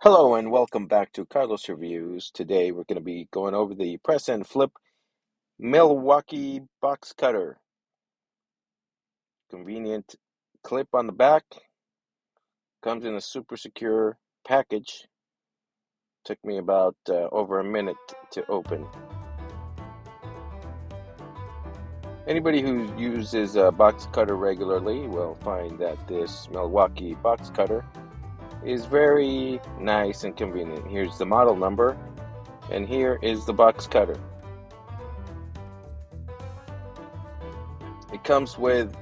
Hello and welcome back to Carlos Reviews. Today we're going to be going over the Press and Flip Milwaukee Box Cutter. Convenient clip on the back. Comes in a super secure package. Took me about over a minute to open. Anybody who uses a box cutter regularly will find that this Milwaukee box cutter is very nice and convenient. Here's the model number, and here is the box cutter. It comes with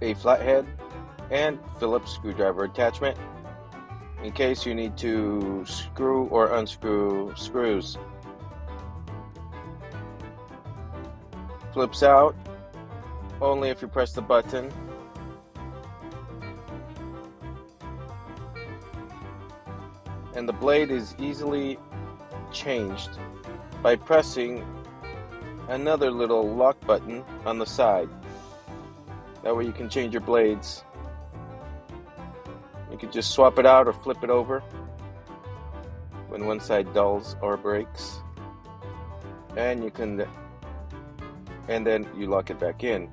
a flathead and Phillips screwdriver attachment in case you need to screw or unscrew screws. Flips out only if you press the button. And the blade is easily changed by pressing another little lock button on the side. That way you can change your blades. You can just swap it out or flip it over when one side dulls or breaks. And then you lock it back in.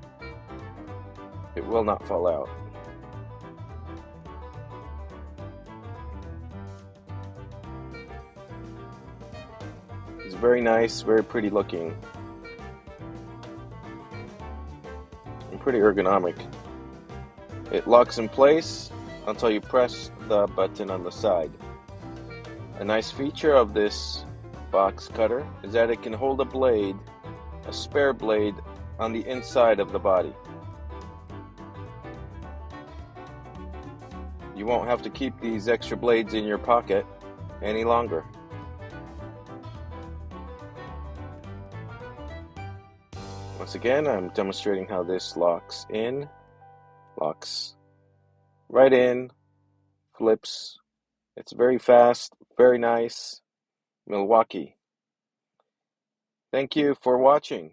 It will not fall out. It's very nice, very pretty looking, and pretty ergonomic. It locks in place until you press the button on the side. A nice feature of this box cutter is that it can hold a spare blade, on the inside of the body. You won't have to keep these extra blades in your pocket any longer. Once again, I'm demonstrating how this locks right in, flips. It's very fast, very nice. Milwaukee. Thank you for watching.